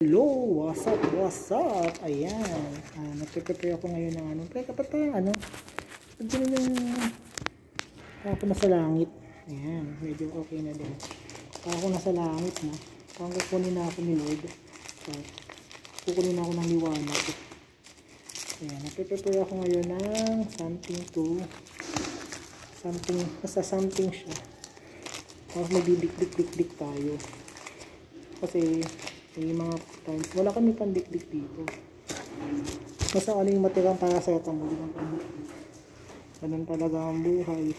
Hello, what's up, what's up? Ayan, nagpe-prepare ako ngayon ng dyan yung ako nasa langit. Ayan, medyo okay na din. Ako nasa langit na. Parang kukunin na ako ni Lord. So, kukunin na ako ng liwanag. Ayan, nagpe-prepare ako ngayon ng basta something siya. Tapos magdidikdik tayo. Kasi yung mga times, wala kami pandikdik dito. Basta ano yung matirang para sa mo, di ba pandikdik. Ganun talaga ang buhay.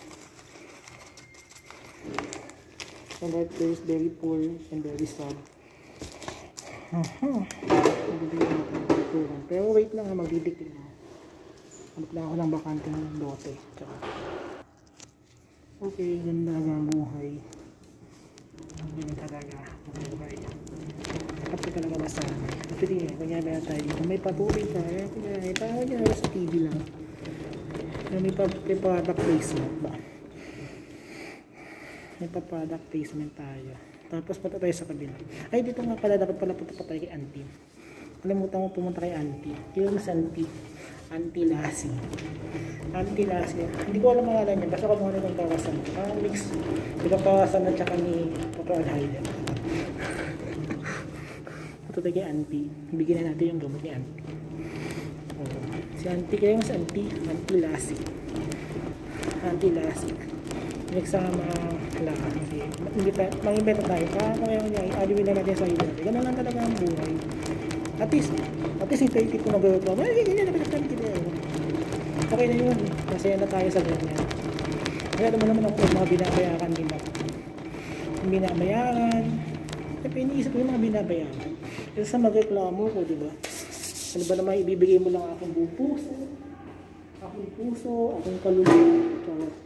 And that is very poor and very sad. Magbibigyan natin ng kulturan. Pero wait lang, magdidikdik na. Hanap lang ako ng bakanting lote. Okay, ganda ang buhay. Ganun talaga ang buhay. Kapag talaga masanay. Actually nga, kunyari na tayo, kung may patuloy tayo, kunyari, tayo niya sa TV lang. May product placement ba? May product placement tayo. Tapos punta tayo sa kabila. Ay, dito nga pala, dapat pala punta pa tayo kay Auntie. Kalimutan ko pumunta kay Auntie. Yung mas Auntie. Auntie Lassie. Auntie Lassie. Hindi ko alam pangalan niya. Basta kung ano itong tawasan. Parang mix. Itong tawasan at saka ni Papa Alhaida. Ito tayo kay Auntie. Bigyan na natin yung gamot ni Auntie. Si Auntie kayo mas Auntie. Auntie Lassie. Auntie Lassie. Next sama lahat. Mag-imbeta tayo. Kung ngayon niya, aliwin na natin sa iyo. Ganun lang talaga ang buhay. At least yung ko nag-reklamo. Ay, ganyan na pinagkami kita. Okay na yun. Masaya na tayo sa ganyan. Kaya naman ako mga binabayaran din ako. Yung binabayaran. Siyempre, iniisip ko yung mga binabayaran. Kasi sa magreklamo ko, di ba? Ano ba naman ibibigay mo lang akong buong puso? Akong kaluluwa. Charot.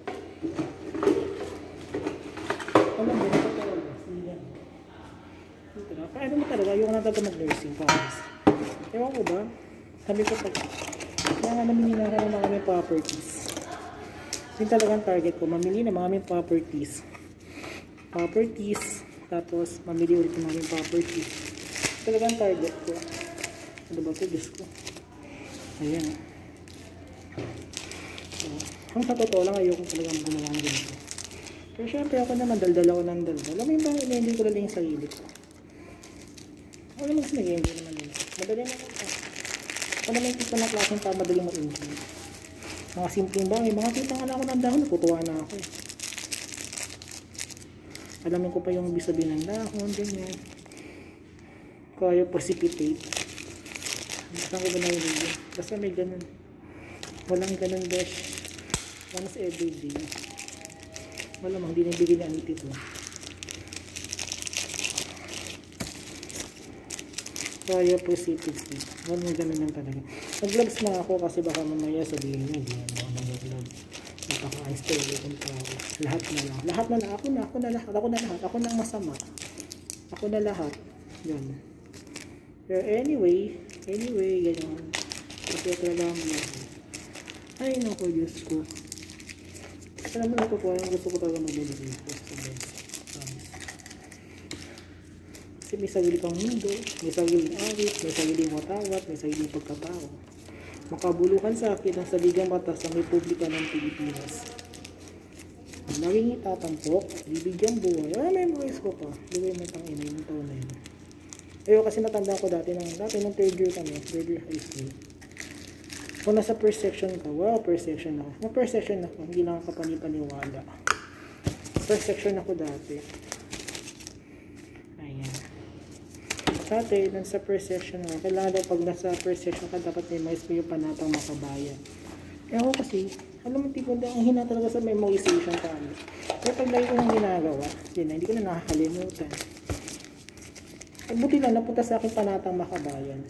Alam mo, ito talaga. Siyan. Paano mo talaga? Yung nataga mag-nursing promise. Ewan ko ba? Sabi ko pag kaya nga namili na ako ng mga may properties. Yun talagang target ko. Mamili na mga may properties. Tapos mamili ulit ng mga may properties. Talagang target ko. Ano ba ito? Diyos ko. Ayan. So, ang sa totoo lang, ayoko talagang gumawa ng ganito. Pero syempre ako naman, daldal ako ng daldal. Alam mo yung bang in-enjoy ko lang yung sarili ko. Ako naman kasi nag-enjoy naman yun. Madali na ako. Ako naman yung tipo ng klaseng pa madali mag-enjoy. Mga simpleng bagay. Mga kitang ala ko ng dahon, natutuwa na ako. Alamin ko pa yung ibig sabihin ng dahon, ganyan. Kaya precipitate. Saan ko ba nahihigil? Basta may ganun. Walang ganun dash. Once every day. Malamang di nabigay ni Anit ito. Kaya precipitate. Walang ganun lang talaga. Nag-gloves na ako kasi baka mamaya sabihin niya hindi na ako nag-gloves. Napaka-ice tayo itong tao. Lahat na lang. Ako na ang masama. Ako na lahat. Yan. Pero anyway, ganyan. Kasi talaga ang buhay. Ay, naku, Diyos ko. Alam mo na ito po, gusto ko talaga mag-deliver ko sa bed. Kasi may sarili kang mundo, may sariling awit, may sariling watawat, may sariling pagkatao. Makabuluhan sa akin ang saligang batas ng Republika ng Pilipinas. Laging itatampok, bibigyan buhay. May voice ko pa. Luway mo tang ina yung taon na yun. Ayun kasi natanda ko dati ng third year kami, third year high school. Kung nasa first section ka, first section ako. First section ako, hindi lang ako panipaniwala. First section ako dati. Ayan. Dati, nasa first section ako. Kailangan daw pag nasa first section ka, dapat memorize mo yung panatang makabayan. Kaya ako kasi, alam mo tipo, ang hina talaga sa memorization ka. Pero pag lagi ko nang ginagawa, hindi ko na nakakalimutan. Buti lang, napunta sa akin panatang makabayan.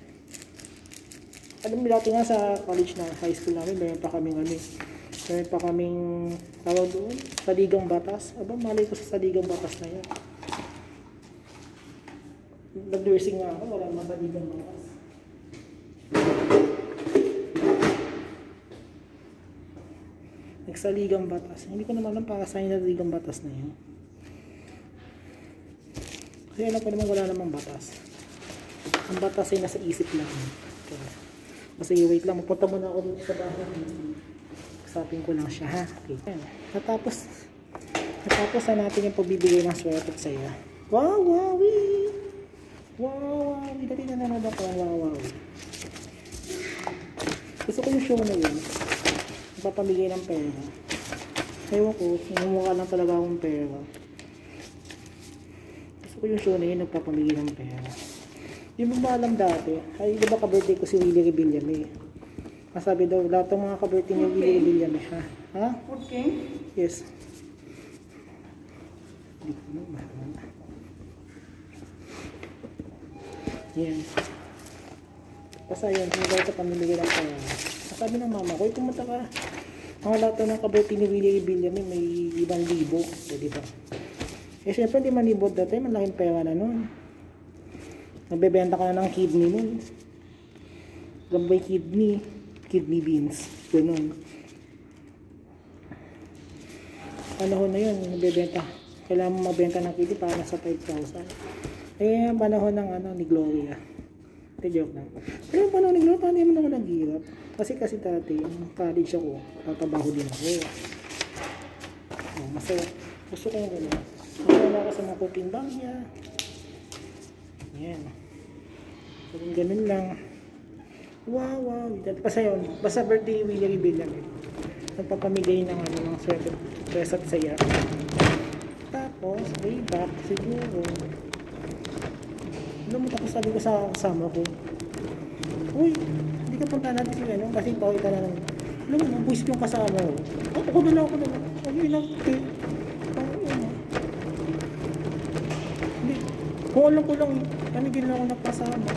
Alam mo, dati nga sa college na high school namin, mayroon pa kaming tawag doon, saligang batas. Aba, malay ko sa saligang batas na yan. Nag-nursing nga ako, wala naman saligang batas. Nagsaligang batas. Hindi ko naman alam para saan yung saligang batas na yan. Kasi alam ko naman wala namang batas. Ang batas ay nasa isip lang. Okay. Kasi wait lang, magpunta muna ako dito sa bahay. Kasapin ko lang siya ha. Okay. Natapos na natin yung pagbibigay ng swerte sa iya. Wow, wowie! Wow, wowie! Dati na nanood ako. Wow, wowie. Gusto ko yung show na yun. Magpapamigay ng pera. Ewan ko, namumukha lang talaga akong pera. Gusto ko yung show na yun, nagpapamigay ng pera. Yung ba alam dati, ay di ba ka-birthday ko si Willie Rebillame? Masabi daw, lahat ng mga ka-birthday ni Willie Rebillame, ha? Ha? Food King? Yes. Hindi ko na mahalan. Yan. Basta yun, hindi daw sa pamimigay ng pera. Sabi ng mama ko, pumunta ka. Mga lahat ng kabirthday ni Willie Rebillame may 1,000. So, diba? Eh, syempre, hindi manibod dati. Malaking pera na nun. Nagbebenta ka na ng kidney nun. Gambay kidney. Kidney beans. Ganun. Panahon na yun, nagbebenta. Kailangan mo mabenta ng kidney para nasa 5,000. Eh, panahon ng ni Gloria. Ito joke lang. Pero yung panahon ni Gloria, paano naman ako naghihirap? Kasi dati, yung college ako, tatrabaho din ako. Masaya. Gusto ko yung gano'n. Masaya ako sa mga cooking bagya. Yan. So, ganun lang. Wow, wow. Basta yun. Basta birthday Willie Rebillame. Nagpapamigay ng ng swerte at saya. Tapos, way back, siguro. Alam mo, tapos sabi ko sa kasama ko, uy, hindi ka punta natin si kasi pakita na lang. Alam mo, buwis yung kasama ko. Ako na lang. Sabi lang, hindi. Kung alam ko lang, hindi na ako napasama.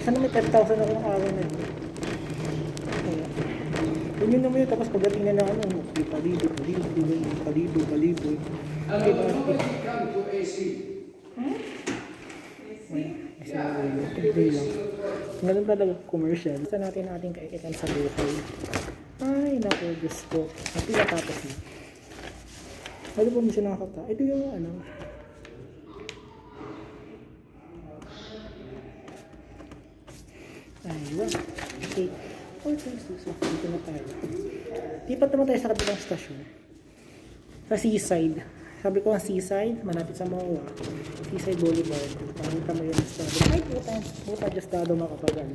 Sana may 10,000 ako ng araw na yun. Yun naman yun, tapos pagdating na palibo. Hello, welcome to AC. Ganun talaga commercial. Isa natin ating kaikitan sa buhay. Ay, naku, Diyos ko. Ang pinatapos na. Ano po mo siya nakakata? Ito yung ayun. Okay. So, dito na tayo. Lipat naman tayo sa kabilang stasyon. Sa seaside. Sabi ko ang seaside, malapit sa MOA. Seaside Boulevard. Pakita mo yung estado. Ay, puta just estado makapagal.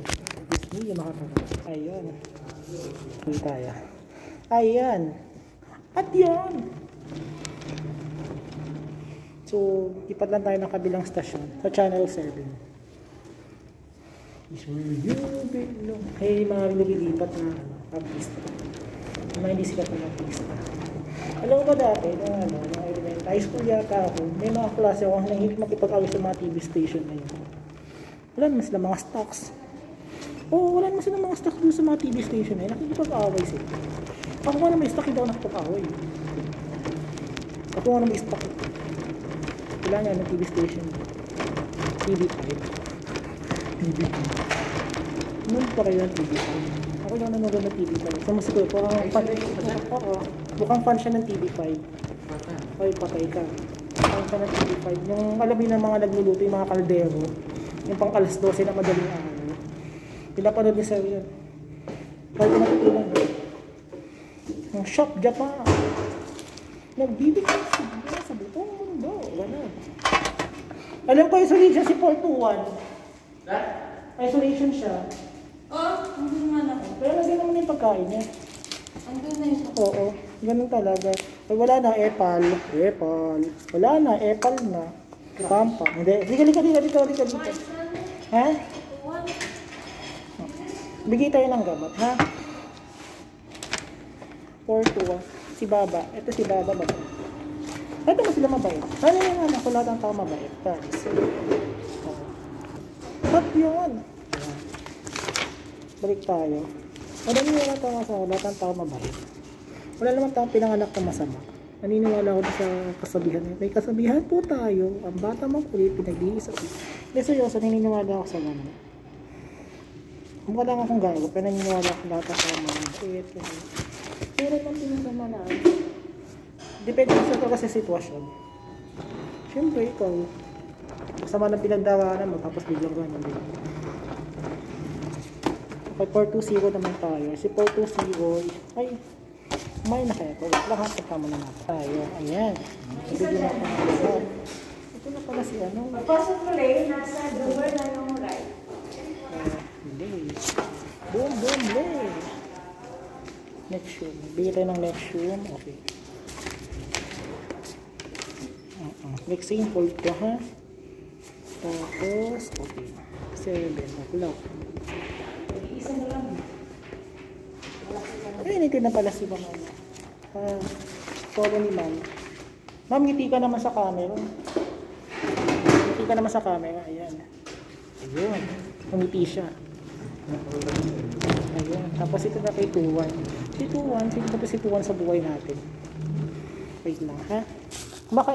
Disney yung makapagal. Ayun. Hindi tayo. Ayan. At yun. So, lipat lang tayo ng kabilang stasyon. Sa Channel 7. Is where you belong. Hey, mga lumilipat na artista. Mga hindi sikat na artista. Alam mo ba dati, nung high school yata ako, may mga klase ako na hindi makipag-away sa mga TV station na yun. Wala naman sila mga stocks. Oo, wala naman sila mga stocks doon sa mga TV station na yun. Nakikipag-away sila. Ako nga na may stock, hindi ako nakipag-away. Ako nga na may stock. Wala nga ng TV station. TV5. TV5. Noon pa kayo ng TV5. Ako lang nanonood ng TV5. Sa musiko, mukhang fan siya ng TV5. Ay, patay ka. Fan siya ng TV5. Yung alam ng mga nagluluto, yung mga kaldero. Yung pang alas 12 na madaling araw. Pinapanood niya sa yun. Kaya pinatutunan niya. Yung Shop Japan. Nagbibigay sa butong mundo. Ganun. Alam ko, isolation si 421. Isolation siya. Andun nga ako. Pero hindi naman yung pagkain niya. Andun na yun. Oo, ganun talaga. Ay, wala na, epal. Wala na, epal na. Pampa. Hindi. Dito. Ha? Bigay tayo ng gamot, ha? 4-2. Si Baba. Ito si Baba ba? Ito ba sila mabait? Ano yung anak ko lahat ng tao mabait? Guys. At yun. Balik tayo. Wala lahat ng tao mabait. Wala naman tayong pinanganak na masama. Naniniwala ako sa kasabihan. May kasabihan po tayo. Ang bata mo kulit, pinag-iisa. Hindi seryoso, naniniwala ako sa gano'n. Mukha lang akong gago, pero naniniwala ako lahat ng tao mabait. Pero pang pinasama na. Depende sa sitwasyon. Siyempre, ikaw. Kasama ng pinagdaraanan mo, tapos biglang ganun din. Okay, 420 naman tayo. Si 420, ay, may na kaya ito. Lahat kasama na natin tayo. Ayan. Bigyan natin ng isa. Ito na pala si ano. Pasok mo rin, nasa door na yung right. Lay. Boom, boom, lay. Next room. Bigyan tayo ng next room. Okay. Mixing hold ko ha. Tapos, okay. 7 o'clock. Isa na lang. Ay, hindi na pala si mga ano. Solo ni ma'am. Ma'am, ngiti ka naman sa camera. Ngiti ka naman sa camera. Ayan. Ayun. Umiti siya. Ayun. Tapos ito na kay 2-1. Si 2-1. Tingnan ko si 2-1 sa buhay natin. Wait lang ha. Baka